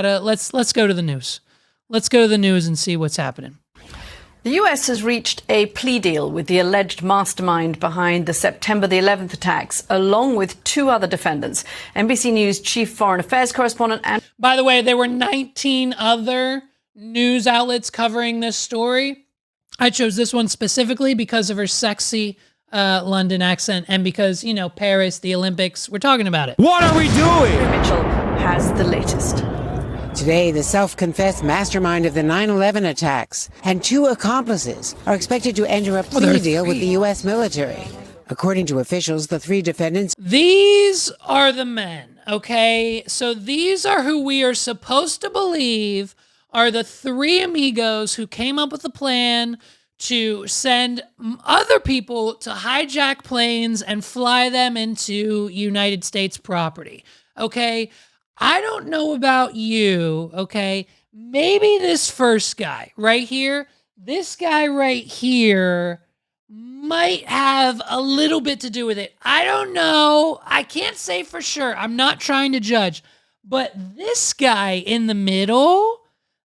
Let's go to the news. Let's go to the news and see what's happening. The US has reached a plea deal with the alleged mastermind behind the September the 11th attacks, along with two other defendants. NBC News chief foreign affairs correspondent and... By the way, there were 19 other news outlets covering this story. I chose this one specifically because of her sexy London accent and because, you know, Paris, the Olympics, we're talking about it. What are we doing? Mitchell has the latest. Today, the self-confessed mastermind of the 9/11 attacks and two accomplices are expected to enter a plea deal with the U.S. military. According to officials, the three defendants... These are the men, okay? So these are who we are supposed to believe are the three amigos who came up with the plan to send other people to hijack planes and fly them into United States property, okay? I don't know about you, okay? Maybe this first guy right here, this guy right here might have a little bit to do with it. I don't know. I can't say for sure. I'm not trying to judge. But this guy in the middle,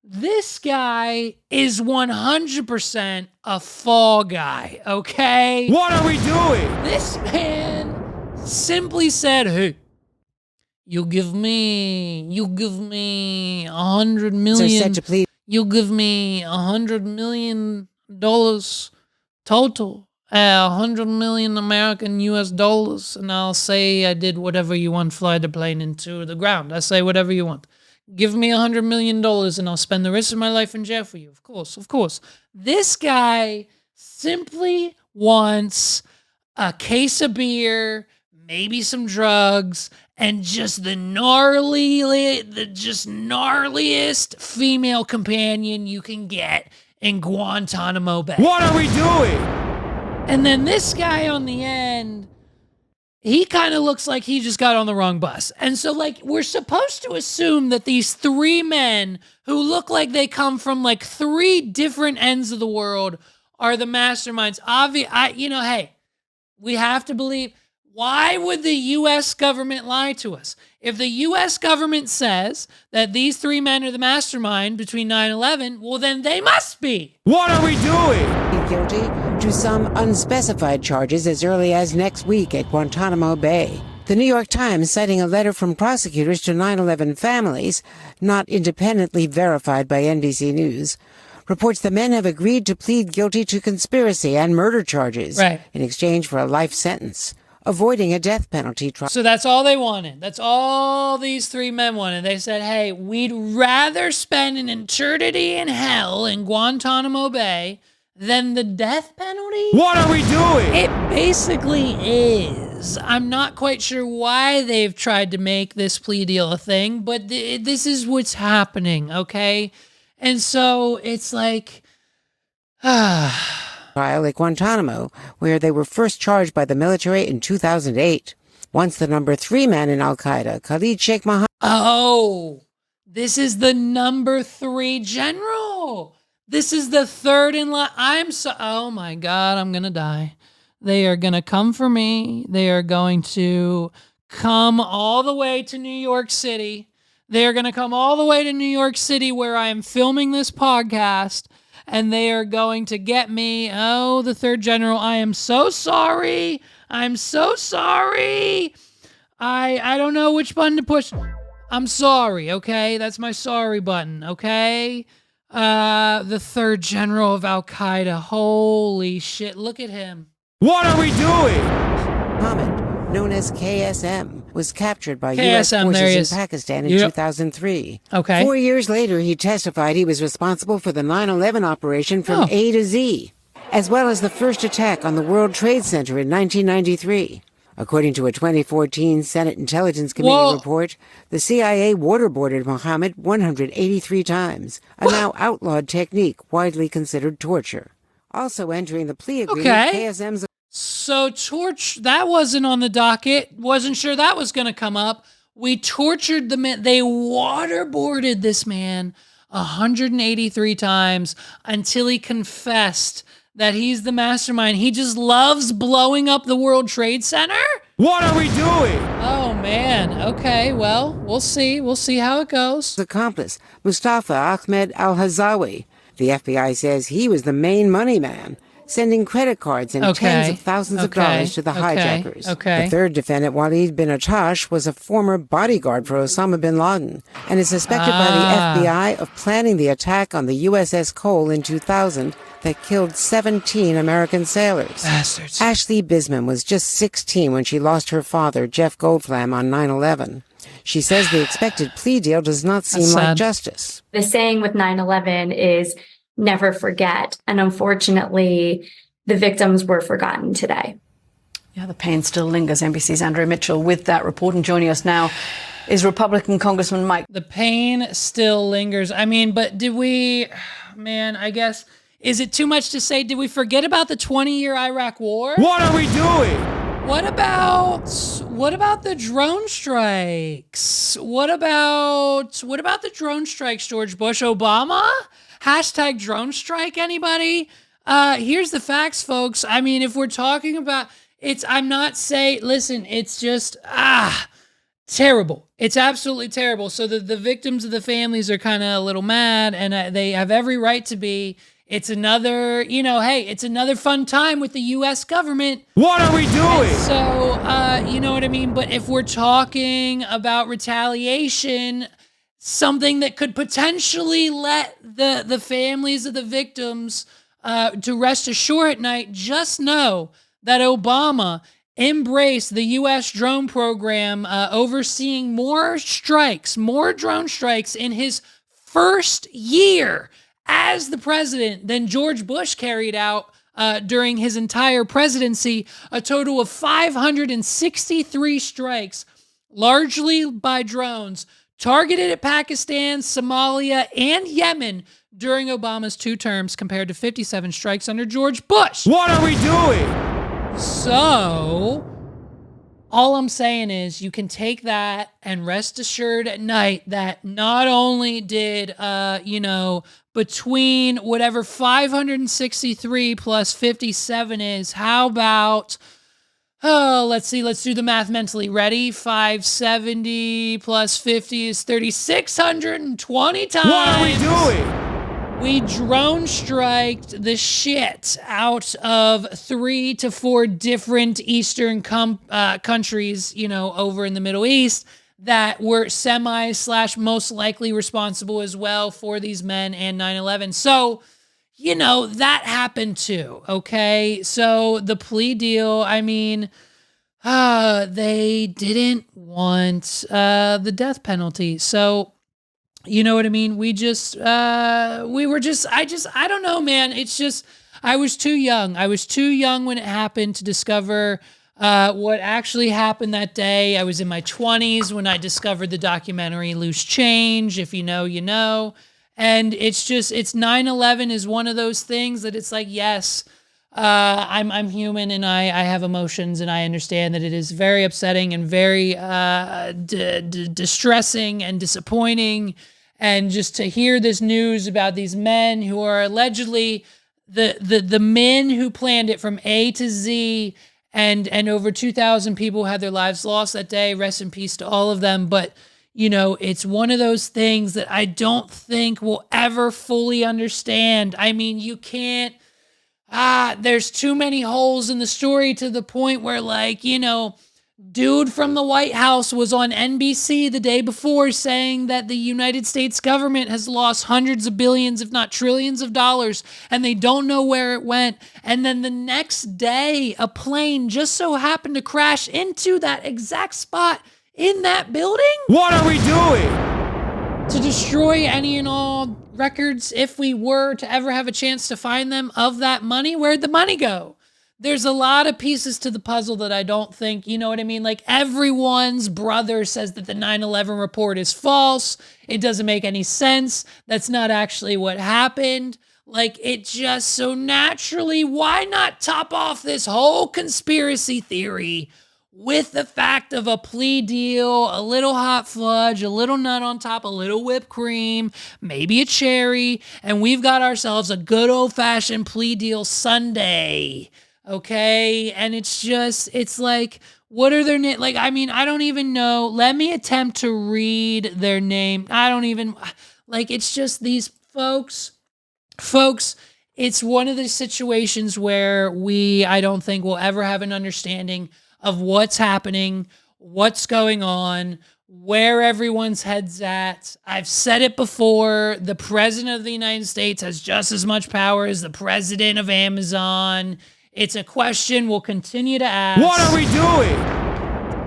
this guy is 100% a fall guy, okay? What are we doing? This man simply said, hey, you give me $100 million. So set to plead. You give me $100 million total, 100 million American US dollars, and I'll say I did whatever you want, fly the plane into the ground. I say whatever you want. Give me $100 million and I'll spend the rest of my life in jail for you. Of course. This guy simply wants a case of beer, maybe some drugs, and just the gnarliest female companion you can get in Guantanamo Bay. What are we doing? And then this guy on the end, he kind of looks like he just got on the wrong bus. And so, like, we're supposed to assume that these three men who look like they come from, like, three different ends of the world are the masterminds. Hey, we have to believe... Why would the U.S. government lie to us? If the U.S. government says that these three men are the mastermind between 9/11, well, then they must be. What are we doing? Guilty to some unspecified charges as early as next week at Guantanamo Bay. The New York Times, citing a letter from prosecutors to 9/11 families, not independently verified by NBC News, reports the men have agreed to plead guilty to conspiracy and murder charges in exchange for a life sentence, avoiding a death penalty trial. So that's all they wanted. That's all these three men wanted. They said, hey, we'd rather spend an eternity in hell in Guantanamo Bay than the death penalty? What are we doing? It basically is. I'm not quite sure why they've tried to make this plea deal a thing, but this is what's happening, okay? And so it's like... trial at Guantanamo, where they were first charged by the military in 2008. Once the number 3 man in al-Qaeda, Khalid Sheikh Mohammed... Oh, this is the number 3 general. This is the third in line. Oh my God, I'm going to die. They are going to come for me. They are going to come all the way to New York City. They are going to come all the way to New York City where I am filming this podcast. And they are going to get me. Oh, the third general. I am so sorry. I'm so sorry. I don't know which button to push. I'm sorry, okay? That's my sorry button, okay? The third general of al-Qaeda. Holy shit, look at him. What are we doing? Mohammed, known as KSM, was captured by U.S. forces in Pakistan in 2003. Okay. 4 years later, he testified he was responsible for the 9/11 operation from A to Z, as well as the first attack on the World Trade Center in 1993. According to a 2014 Senate Intelligence Committee report, the CIA waterboarded Mohammed 183 times, a now outlawed technique widely considered torture. Also entering the plea agreement, KSM's... So that wasn't on the docket. Wasn't sure that was going to come up. We tortured the man. They waterboarded this man 183 times until he confessed that he's the mastermind. He just loves blowing up the World Trade Center? What are we doing? Oh man. Okay, well, we'll see. We'll see how it goes. Accomplice, Mustafa al Hawsawi. The FBI says he was the main money man, sending credit cards and tens of thousands of dollars to the hijackers. The third defendant, Walid Bin Attash, was a former bodyguard for Osama bin Laden and is suspected by the FBI of planning the attack on the USS Cole in 2000 that killed 17 American sailors. Bastards. Ashley Bisman was just 16 when she lost her father, Jeff Goldflam, on 9/11. She says the expected plea deal does not seem like justice. The saying with 9/11 is never forget. And unfortunately, the victims were forgotten today. Yeah, the pain still lingers. NBC's Andrea Mitchell with that report. And joining us now is Republican Congressman Mike. The pain still lingers. I mean, but did we, man, I guess, is it too much to say, did we forget about the 20-year Iraq war? What are we doing? What about the drone strikes? What about the drone strikes, George Bush? Obama? Hashtag drone strike, anybody? Here's the facts, folks. I mean, if we're talking about, I'm not saying, listen, it's just, terrible. It's absolutely terrible. So the victims of the families are kind of a little mad, and they have every right to be. It's another, it's another fun time with the U.S. government. What are we doing? And so, you know what I mean? But if we're talking about retaliation, something that could potentially let the families of the victims to rest assured at night, just know that Obama embraced the U.S. drone program, overseeing more drone strikes in his first year as the president than George Bush carried out during his entire presidency, a total of 563 strikes, largely by drones, targeted at Pakistan, Somalia, and Yemen during Obama's 2 terms, compared to 57 strikes under George Bush. What are we doing? So, all I'm saying is you can take that and rest assured at night that not only did, between whatever 563 plus 57 is, how about, let's do the math mentally. Ready? 570 plus 50 is 3,620 times. What are we doing? We drone striked the shit out of 3 to 4 different Eastern countries, over in the Middle East, that were most likely responsible as well for these men and 9/11. So, that happened too, okay? So the plea deal, I mean, they didn't want the death penalty. So, you know what I mean? I don't know, man. It's just, I was too young. I was too young when it happened to discover what actually happened that day. I was in my 20s when I discovered the documentary Loose Change. If you know, you know. And it's 9/11 is one of those things that it's like, yes, I'm human and I have emotions, and I understand that it is very upsetting and very distressing and disappointing. And just to hear this news about these men who are allegedly the men who planned it from A to Z, and over 2,000 people had their lives lost that day. Rest in peace to all of them. But, it's one of those things that I don't think we'll ever fully understand. I mean, you can't, there's too many holes in the story to the point where, dude from the White House was on NBC the day before saying that the United States government has lost hundreds of billions, if not trillions of dollars, and they don't know where it went. And then the next day, a plane just so happened to crash into that exact spot in that building. What are we doing? To destroy any and all records, if we were to ever have a chance to find them, of that money. Where'd the money go? There's a lot of pieces to the puzzle that I don't think, you know what I mean? Like, everyone's brother says that the 9/11 report is false. It doesn't make any sense. That's not actually what happened. Like, it just so naturally, why not top off this whole conspiracy theory with the fact of a plea deal, a little hot fudge, a little nut on top, a little whipped cream, maybe a cherry, and we've got ourselves a good old-fashioned plea deal sundae. Okay. And it's like, what are their names? Like, I mean, I don't even know. Let me attempt to read their name. I don't even, like, it's just these folks, it's one of the situations where I don't think we'll ever have an understanding of what's happening, what's going on, where everyone's head's at. I've said it before. The president of the United States has just as much power as the president of Amazon. It's a question we'll continue to ask. What are we doing?